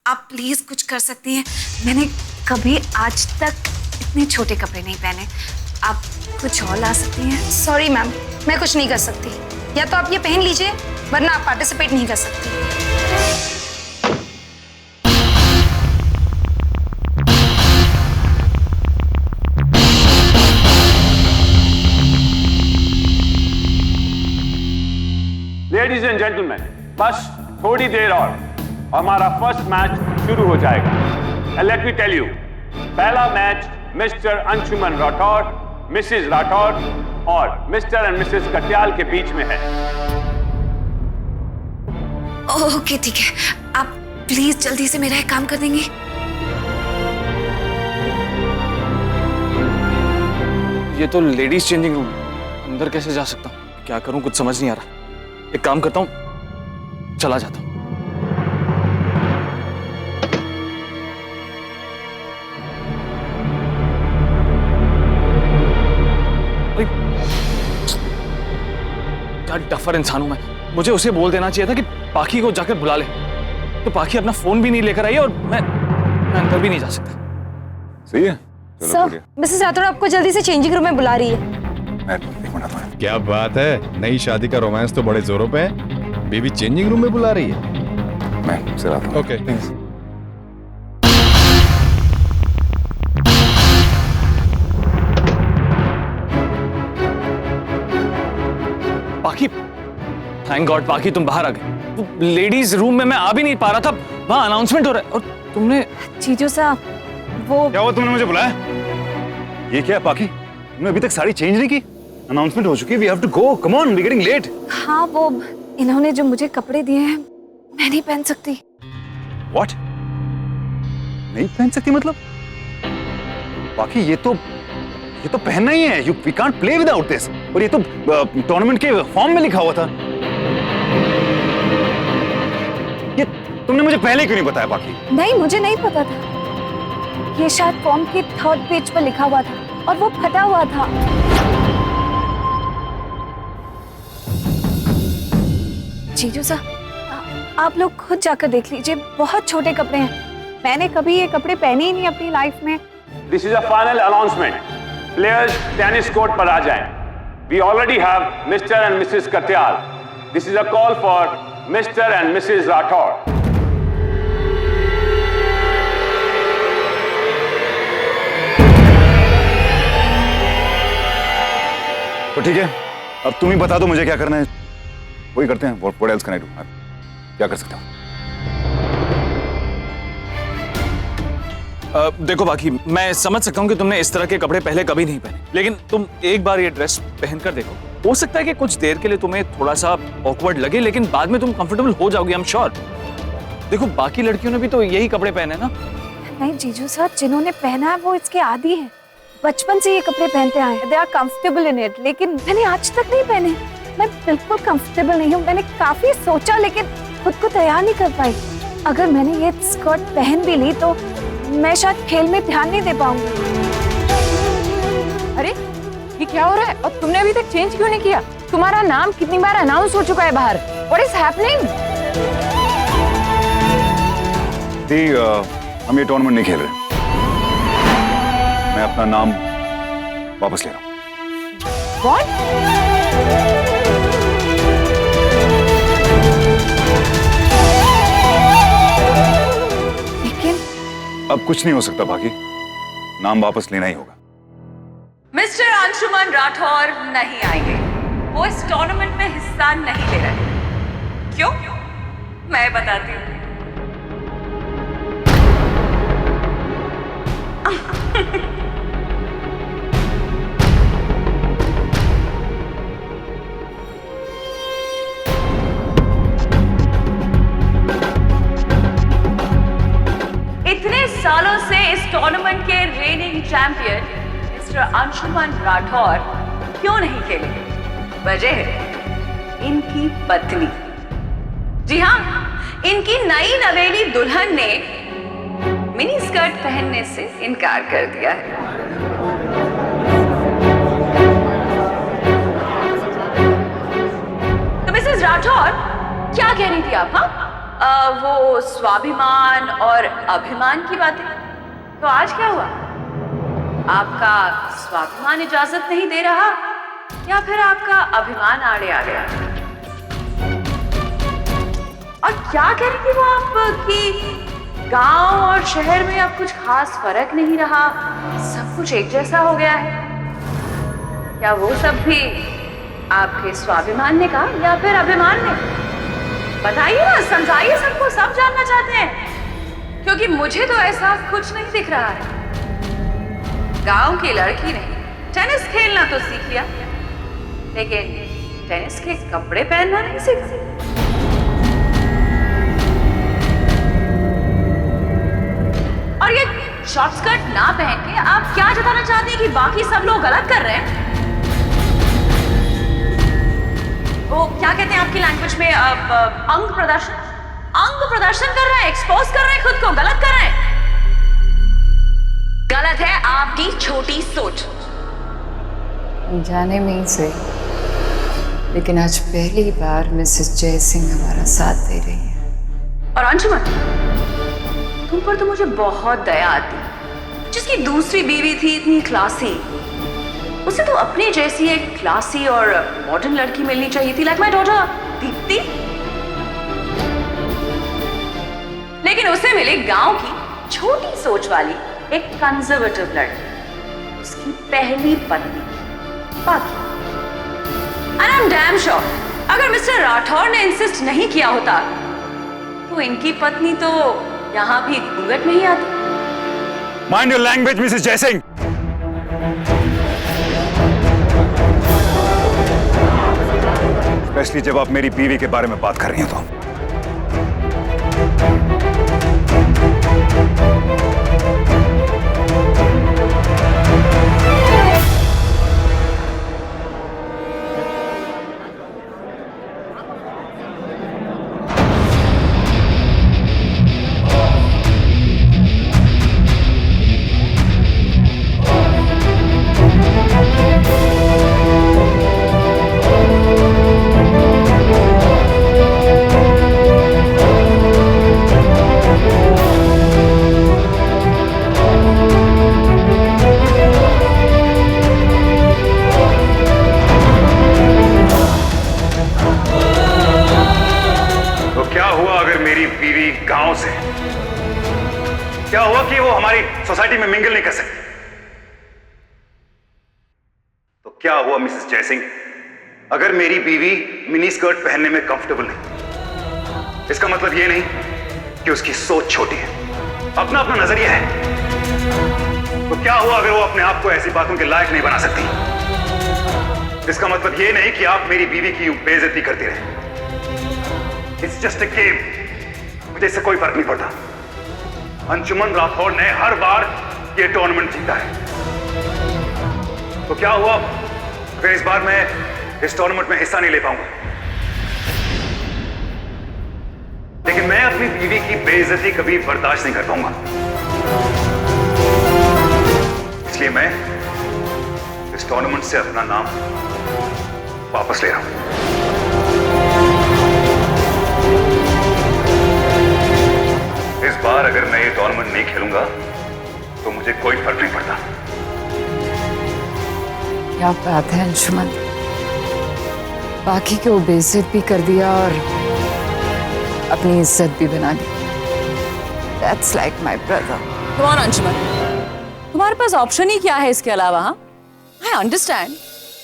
आप प्लीज कुछ कर सकती हैं? मैंने कभी आज तक इतने छोटे कपड़े नहीं पहने। आप कुछ और ला सकती हैं? सॉरी मैम, मैं कुछ नहीं कर सकती। या तो आप ये पहन लीजिए वरना आप पार्टिसिपेट नहीं कर सकती। लेडीज एंड जेंटलमैन, बस थोड़ी देर और हमारा फर्स्ट मैच शुरू हो जाएगा। And let me tell you, पहला match Mr Anshuman Rathore, Mrs Rathore और मिस्टर एंड मिसेस कटियाल के बीच में है। ओके ठीक है, आप प्लीज जल्दी से मेरा एक काम कर देंगी? ये तो लेडीज चेंजिंग रूम, अंदर कैसे जा सकता हूँ? क्या करूँ, कुछ समझ नहीं आ रहा। एक काम करता हूँ, चला जाता हूँ। क्या डफर इंसान हूं मैं। मुझे उसे बोल देना चाहिए था कि पाखी को जाकर बुला ले, तो पाखी अपना फोन भी नहीं लेकर आई और मैं अंदर भी नहीं जा सकता। सही है। सर, मिसेस राठौर आपको जल्दी से चेंजिंग रूम में बुला रही है। क्या बात है, नई शादी का रोमांस तो बड़े जोरों पे है। बेबी चेंजिंग रूम में बुला रही है। मैं सर आता हूं। ओके पाखी, थैंक गॉड पाखी तुम बाहर आ गई। लेडीज रूम में मैं आ भी नहीं पा रहा था, वहां अनाउंसमेंट हो रहा है और तुमने। जीजू साहब, वो क्या हुआ, तुमने मुझे बुलाया? ये क्या है पाखी, तुमने अभी तक साड़ी चेंज नहीं की? अनाउंसमेंट हो चुकी है, we have to go, come on, we getting late. हाँ, वो इन्होंने जो मुझे कपड़े दिए हैं मैं नहीं पहन सकती। व्हाट? नहीं पहन सकती मतलब? बाकी ये तो पहनना ही है। We can't play without this. और ये तो टूर्नामेंट के फॉर्म में लिखा हुआ था। ये तुमने मुझे पहले क्यों नहीं बताया बाकी? नहीं, मुझे नहीं पता था। ये शायद फॉर्म के 3rd पेज पर लिखा हुआ था और वो फटा हुआ था। जीजू साहब, आप लोग खुद जाकर देख लीजिए, बहुत छोटे कपड़े हैं। मैंने कभी ये कपड़े पहने ही नहीं अपनी लाइफ में। This is a final announcement. Players tennis court पर आ जाएं। We already have Mr and Mrs Katiyal. This is a call for Mr and Mrs Rathore. तो ठीक है, अब तुम ही बता दो मुझे क्या करना है। वही करते हैं। What else can I do? क्या कर सकता हूँ? देखो बाकी, मैं समझ सकता हूँ कि तुमने इस तरह के कपड़े पहले कभी नहीं पहने, लेकिन तुम एक बार ये ड्रेस पहनकर देखो। हो सकता है कि कुछ देर के लिए तुम्हें थोड़ा सा ऑकवर्ड लगे, लेकिन बाद में तुम कंफर्टेबल हो जाओगी, आई एम श्योर। देखो बाकी लड़कियों ने भी तो यही कपड़े पहने ना। नहीं जीजू साहब, जिन्होंने पहना है वो इसके आदी हैं। बचपन से ये कपड़े पहनते आए हैं। They are comfortable in it, लेकिन मैंने आज तक नहीं पहने। मैं बिल्कुल कंफर्टेबल नहीं हूँ। मैंने काफी सोचा लेकिन खुद को तैयार नहीं कर पाई। अगर मैंने ये स्कर्ट पहन भी ली तो मैं शायद खेल में ध्यान नहीं दे पाऊंगी। अरे ये क्या हो रहा है? और तुमने अभी तक चेंज क्यों नहीं किया? तुम्हारा नाम कितनी बार अनाउंस हो चुका है बाहर। What is happening? हम ये टूर्नामेंट नहीं खेल रहे। मैं अपना नाम वापस ले रहा हूँ। What? अब कुछ नहीं हो सकता बाकी, नाम वापस लेना ही होगा। मिस्टर अंशुमन राठौर नहीं आएंगे। वो इस टूर्नामेंट में हिस्सा नहीं ले रहे। क्यों? मैं बताती हूँ। इतने सालों से इस टूर्नामेंट के raining champion mister Anshuman Rathore क्यों नहीं खेलेंगे? वजह है इनकी पत्नी। जी हाँ, इनकी नई नवेली दुल्हन ने मिनी स्कर्ट पहनने से इनकार कर दिया है। तो मिसेस राठौर, क्या कह रही थी आप? हाँ, वो स्वाभिमान और अभिमान की बातें। तो आज क्या हुआ? आपका स्वाभिमान इजाजत नहीं दे रहा या फिर आपका अभिमान आड़े आ गया? और क्या कह रही थी वो आप कि गांव और शहर में अब कुछ खास फर्क नहीं रहा, सब कुछ एक जैसा हो गया है? क्या वो सब भी आपके स्वाभिमान ने कहा या फिर अभिमान ने? बताइए ना, समझाइए सबको, सब जानना चाहते हैं, क्योंकि मुझे तो ऐसा कुछ नहीं दिख रहा है। गांव की लड़की ने टेनिस खेलना तो सीख लिया, लेकिन टेनिस के कपड़े पहनना नहीं सीखा। और ये शॉर्ट स्कर्ट ना पहन के आप क्या जताना चाहते हैं कि बाकी सब लोग गलत कर रहे हैं? वो क्या कहते हैं आपकी लैंग्वेज में, अंग प्रदर्शन कर रहे हैं, एक्सपोज कर रहे हैं खुद को, गलत कर रहे हैं। गलत है आपकी छोटी सोच। जाने में ही से, लेकिन आज पहली बार मिसेस जयसिंह हमारा साथ दे रही है। और अंशुमन, तुम पर तो मुझे बहुत दया आती। जिसकी दूसरी बीवी थी इतनी क्लासी, उसे तो अपनी जैसी एक क्लासी और मॉडर्न लड़की मिलनी चाहिए थी, लाइक माय डॉटर दीप्ति। लेकिन उसे मिली गांव की छोटी सोच वाली एक कंजर्वेटिव लड़की, उसकी पहली पत्नी। बाकी And I'm damn sure, अगर मिस्टर राठौर ने इंसिस्ट नहीं किया होता तो इनकी पत्नी तो यहां भी घूंघट नहीं आती। Mind your language Mrs Jaisingh. Specially जब आप मेरी बीवी के बारे में बात कर रही हैं तो। क्या हुआ कि वो हमारी सोसाइटी में मिंगल नहीं कर सकती? तो क्या हुआ मिसेस जयसिंह अगर मेरी बीवी मिनी स्कर्ट पहनने में कंफर्टेबल नहीं? इसका मतलब ये नहीं कि उसकी सोच छोटी है, अपना अपना नजरिया है। तो क्या हुआ अगर वो अपने आप को ऐसी बातों के लायक नहीं बना सकती? इसका मतलब ये नहीं कि आप मेरी बीवी की बेइज्जती करती रहे। इट्स जस्ट अ गेम, मुझे इससे कोई फर्क नहीं पड़ता। अंशुमन राठौर ने हर बार ये टूर्नामेंट जीता है, तो क्या हुआ अगर इस बार मैं इस टूर्नामेंट में हिस्सा नहीं ले पाऊंगा? लेकिन मैं अपनी बीवी की बेइज्जती कभी बर्दाश्त नहीं कर पाऊंगा, इसलिए मैं इस टूर्नामेंट से अपना नाम वापस ले रहा हूं। इस बार अगर मैं ये टूर्नामेंट नहीं खेलूंगा तो मुझे कोई फर्क नहीं पड़ता। क्या बात है अंशुमन, बाकी को बेइज्जत भी कर दिया और अपनी इज्जत भी बना ली। That's like my brother. Come on Anshuman, तुम्हारे पास ऑप्शन ही क्या है इसके अलावा? हाँ, I understand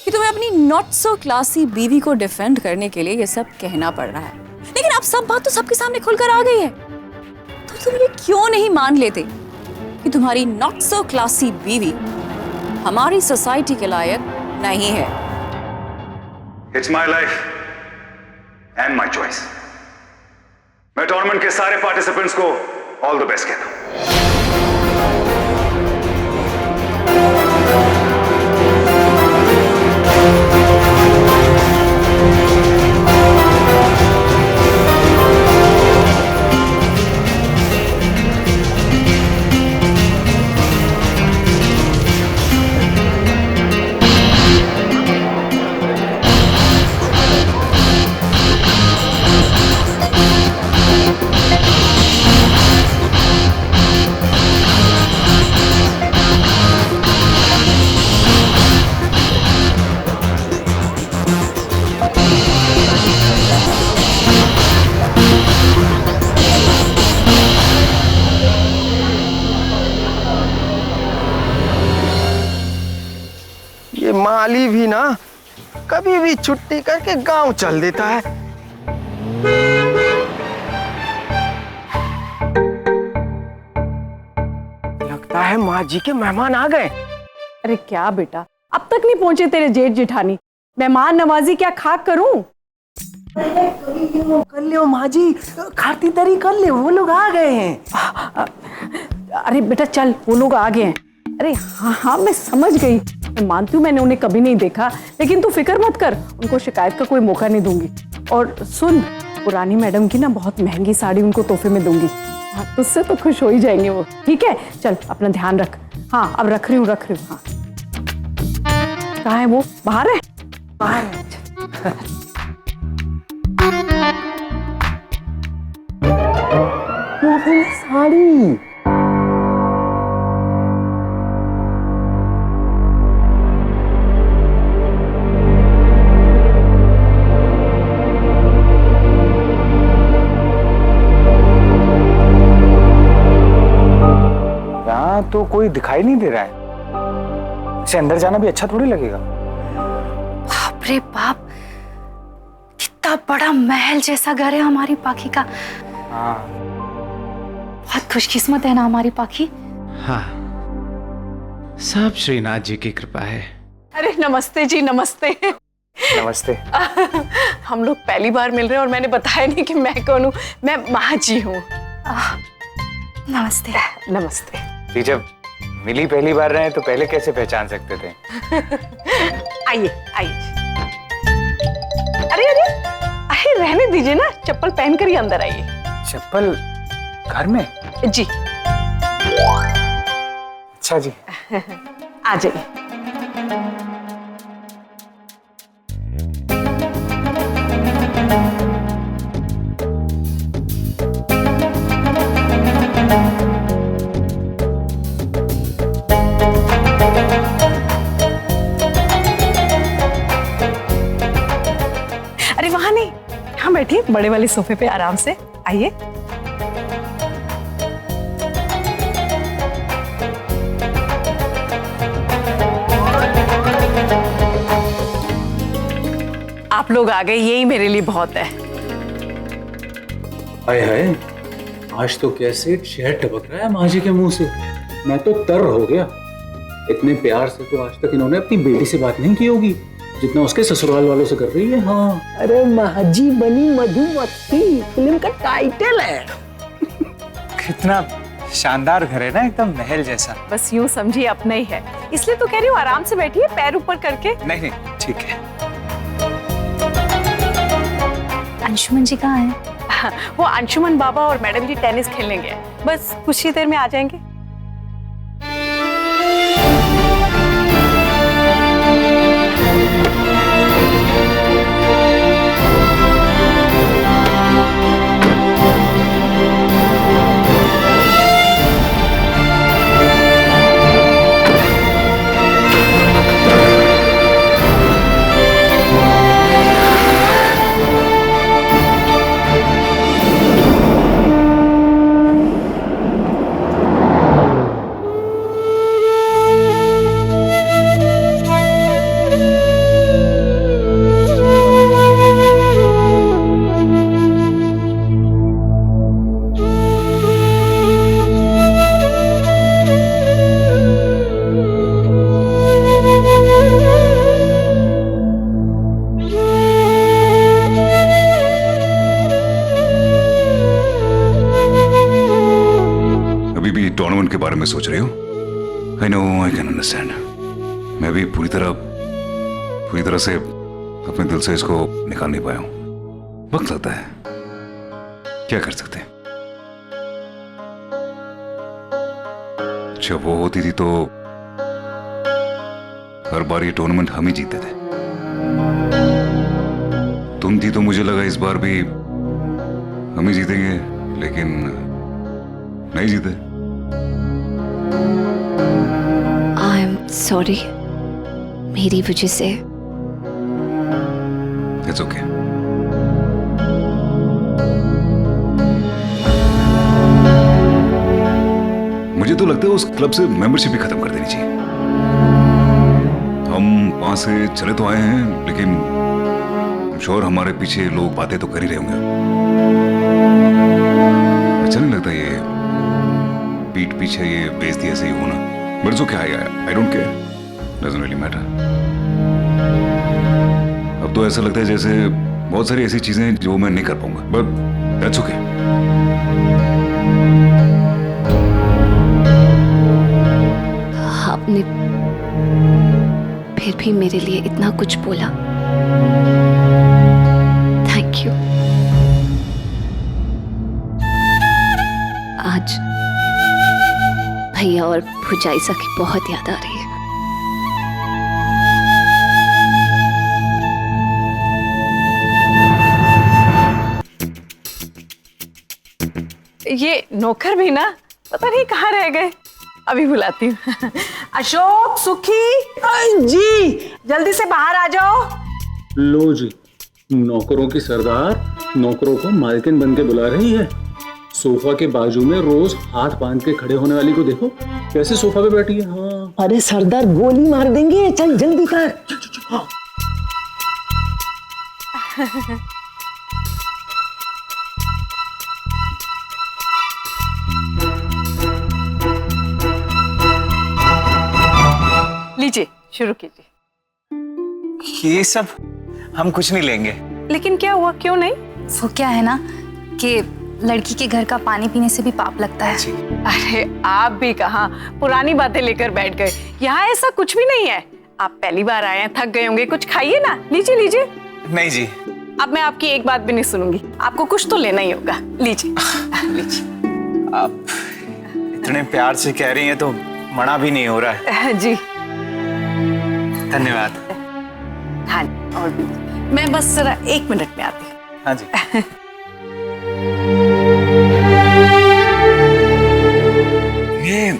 कि तुम्हें अपनी नॉट सो क्लासी बीवी को डिफेंड करने के लिए ये सब कहना पड़ रहा है, लेकिन अब सब बात तो सबके सामने खुलकर आ गई है, तो तुम ये क्यों नहीं मान लेते कि तुम्हारी नॉट सो क्लासी बीवी हमारी सोसाइटी के लायक नहीं है? It's my life and my choice. मैं टूर्नामेंट के सारे पार्टिसिपेंट्स को ऑल द बेस्ट कहता हूं। माली भी ना कभी भी छुट्टी करके गांव चल देता है। लगता है माँ जी के मेहमान आ गए। अरे क्या बेटा, अब तक नहीं पहुंचे तेरे जेठ जेठानी? मेहमान नवाजी क्या खाक करूं? कर लियो माँ जी, खातिरदारी कर ले, वो लोग आ गए हैं। अरे बेटा चल, वो लोग आ गए हैं। अरे हाँ हाँ मैं समझ गई, मैं मानती हूँ मैंने उन्हें कभी नहीं देखा, लेकिन तू फिक्र मत कर, उनको शिकायत का कोई मौका नहीं दूंगी। और सुन, पुरानी मैडम की ना बहुत महंगी साड़ी उनको तोहफे में दूंगी। हाँ, तुझसे तो खुश हो ही जाएंगे वो। ठीक है, चल अपना ध्यान रख। हाँ अब रख रही हूँ। हाँ कहाँ है वो? बाहर है? बाहर है। साड़ी यहाँ तो कोई दिखाई नहीं दे रहा है। इसे अंदर जाना भी अच्छा थोड़ी लगेगा। बाप रे बाप, कितना बड़ा महल जैसा घर है हमारी पाखी का। हाँ बहुत खुशकिस्मत है ना हमारी पाखी। हाँ, सब श्रीनाथ जी की कृपा है। अरे नमस्ते जी, नमस्ते। नमस्ते। हम लोग पहली बार मिल रहे हैं और मैंने बताया नहीं कि मैं कौन हूँ। मैं माँ जी हूँ। नमस्ते। नमस्ते। जी जब मिली पहली बार रहे तो पहले कैसे पहचान सकते थे? आइए आइए। अरे अरे अरे रहने दीजिए ना, चप्पल पहनकर ही अंदर आइए। चप्पल घर में? जी। अच्छा जी। आ जाइए। अरे वहां नहीं, यहाँ बैठिए बड़े वाले सोफे पे आराम से। आइए। आप लोग आ गए, यही मेरे लिए बहुत है। हाय हाय, आज तो कैसे शहद टपक रहा है माँ जी के मुंह से। मैं तो तर हो गया। इतने प्यार से तो आज तक इन्होंने अपनी बेटी से बात नहीं की होगी जितना उसके ससुराल वालों से कर रही है। हाँ अरे माँ जी बनी मधुमक्खी फिल्म का टाइटल है। कितना शानदार घर है ना, एकदम महल जैसा। बस यूं समझिए अपना ही है, इसलिए तो कह रही हूँ आराम से बैठिए, पैर ऊपर करके। नहीं नहीं ठीक है। अंशुमन जी कहाँ हैं? वो अंशुमन बाबा और मैडम जी टेनिस खेलने गए, बस कुछ ही देर में आ जाएंगे। टूर्नामेंट के बारे में सोच रही हो? I know, I can understand. मैं भी पूरी तरह से अपने दिल से इसको निकाल नहीं पाया हूं। वक्त लगता है, क्या कर सकते हैं। जब वो होती थी तो हर बार ये टूर्नामेंट हम ही जीते थे। तुम थी तो मुझे लगा इस बार भी हम ही जीतेंगे, लेकिन नहीं जीते। सॉरी, मेरी वजह से। It's okay. मुझे तो लगता है उस क्लब से मेंबरशिप भी खत्म कर देनी चाहिए। हम वहां से चले तो आए हैं, लेकिन श्योर हमारे पीछे लोग बातें तो कर ही रहे होंगे। अच्छा नहीं लगता ये पीठ पीछे ये बेइज्जती ऐसे ही होना। बट जो क्या है, I don't care, doesn't really matter. अब तो ऐसा लगता है जैसे बहुत सारी ऐसी चीजें जो मैं नहीं कर पाऊंगा, बट दैट्स ओके। आपने फिर भी मेरे लिए इतना कुछ बोला, थैंक यू। आज भैया और भुजाइसा की बहुत याद आ रही है। ये नौकर भी ना पता नहीं कहाँ रह गए, अभी बुलाती हूँ। अशोक, सुखी जी, जल्दी से बाहर आ जाओ। लो जी, नौकरों की सरदार नौकरों को मालकिन बन के बुला रही है। सोफा के बाजू में रोज हाथ बांध के खड़े होने वाली को देखो कैसे सोफा पे बैठी है। हाँ, अरे सरदार गोली मार देंगे, चल जल्दी कर। लीजिए, शुरू कीजिए। ये सब हम कुछ नहीं लेंगे। लेकिन क्या हुआ, क्यों नहीं? वो क्या है ना कि लड़की के घर का पानी पीने से भी पाप लगता है। अरे आप भी कहाँ पुरानी बातें लेकर बैठ गए, यहाँ ऐसा कुछ भी नहीं है। आप पहली बार आए हैं, थक गए होंगे, कुछ खाइए ना। लीजिए लीजिए। नहीं जी, अब मैं आपकी एक बात भी नहीं सुनूंगी, आपको कुछ तो लेना ही होगा। लीजिए लीजिए। आप इतने प्यार से कह रही हैं तो मना भी नहीं हो रहा है। जी धन्यवाद। हाँ, और भी मैं बस जरा 1 मिनट में आती हूँ। हाँ जी। ये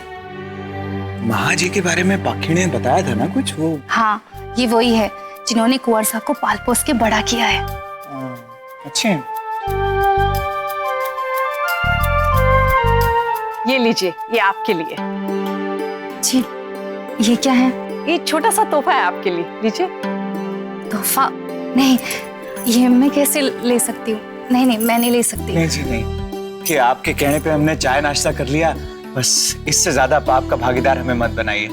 महाजी के बारे में पाखी ने बताया था ना कुछ, वो? हाँ, ये वही है जिन्होंने कुंवर साहब को पाल पोस के बड़ा किया है। अच्छे। ये लीजिए, ये आपके लिए। जी, ये क्या है? ये छोटा सा तोहफा है आपके लिए, लीजिए। तोहफा? नहीं, ये मैं कैसे ले सकती हूँ? नहीं नहीं, मैं नहीं ले सकती। नहीं जी नहीं, कि आपके कहने पे हमने चाय नाश्ता कर लिया, बस इससे ज्यादा पाप का भागीदार हमें मत बनाइए।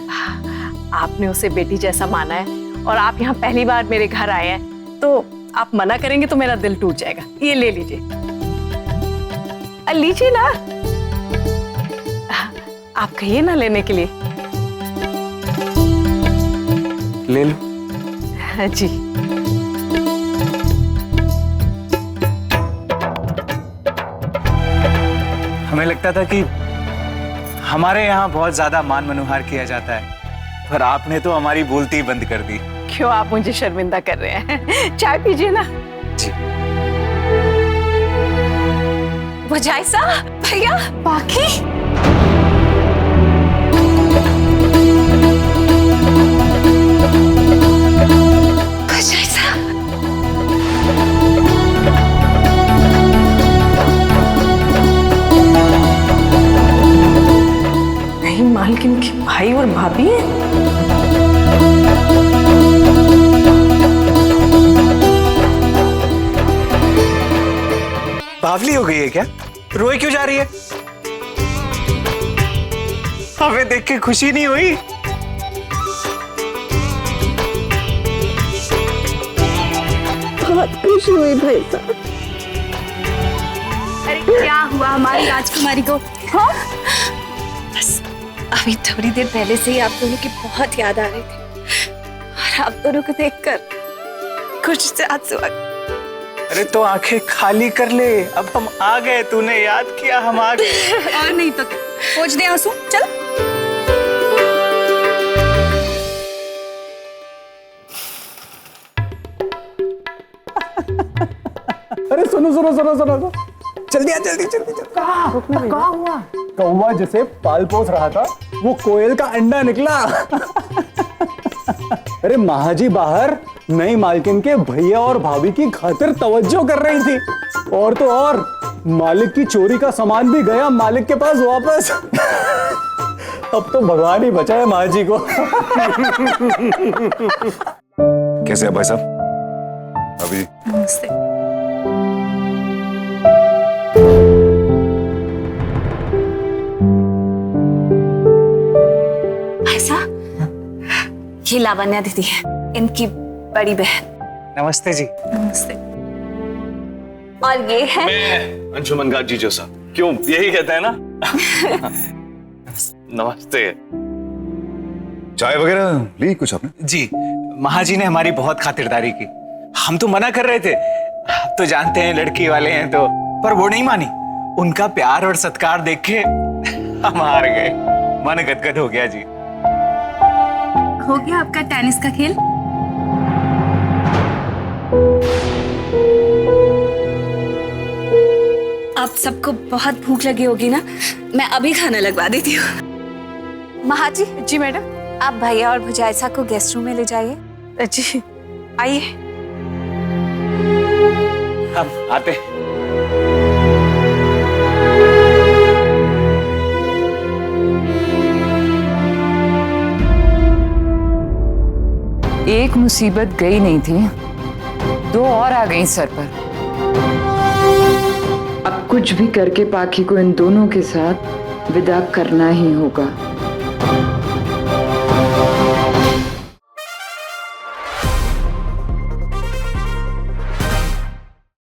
आपने उसे बेटी जैसा माना है और आप यहाँ पहली बार मेरे घर आए हैं, तो आप मना करेंगे तो मेरा दिल टूट जाएगा। ये ले लीजिए। लीजिए ना, आप कहिए ना लेने के लिए। ले लो। हाँ जी। हमें लगता था कि हमारे यहाँ बहुत ज्यादा मान मनोहार किया जाता है, पर आपने तो हमारी बोलती ही बंद कर दी। क्यों आप मुझे शर्मिंदा कर रहे हैं? चाय पीजिए ना। जी। भुजाइसा, भैया, बाकी भुजाइसा। नहीं, मालकिन के भाई और भाभी हैं। बावली हो गई है क्या? रोए क्यों जा रही है? हमें देख के खुशी नहीं हुई? बहुत खुशी हुई भाई साहब। अरे क्या हुआ हमारी राजकुमारी को? हाँ? बस अभी थोड़ी देर पहले से ही आप दोनों की बहुत याद आ रही थी और आप दोनों को देखकर कुछ से आंसू आ गए। अरे तो आंखें खाली कर ले, अब हम आ गए, तूने याद किया, हम आ गए। और नहीं तो पोंछ दे आंसू, चल। अरे सुनो सुनो सुनो सुनो, जल्दी आ, जल्दी जल्दी जल्दी। कहाँ हुआ? कौवा जिसे पाल पोस रहा था वो कोयल का अंडा निकला। अरे महाजी बाहर नई मालकिन के भैया और भाभी की खातिर तवज्जो कर रही थी, और तो और मालिक की चोरी का सामान भी गया मालिक के पास वापस। अब तो भगवान ही बचाए माँ जी को। कैसे हैं भाई साहब? अभी नमस्ते। भाई साहब, ये लावण्या दीदी है, इनकी बड़ी बहन। नमस्ते जी। नमस्ते। और ये है मैं अंशुमन का जीजो साहब। क्यों, यही कहते हैं ना? नमस्ते। चाय वगैरह ली कुछ आपने? जी, महाजी ने हमारी बहुत खातिरदारी की। हम तो मना कर रहे थे, आप तो जानते हैं लड़की वाले हैं तो, पर वो नहीं मानी। उनका प्यार और सत्कार देख के हम हार गए, मन गदगद हो गया जी। हो गया आपका टेनिस का खेल? आप सबको बहुत भूख लगी होगी ना, मैं अभी खाना लगवा देती हूँ। महाजी। जी मैडम। आप भैया और भुजाइसा को गेस्ट रूम में ले जाइए। जी आइए। हम आते। एक मुसीबत गई नहीं थी, दो और आ गई सर पर। अब कुछ भी करके पाखी को इन दोनों के साथ विदा करना ही होगा।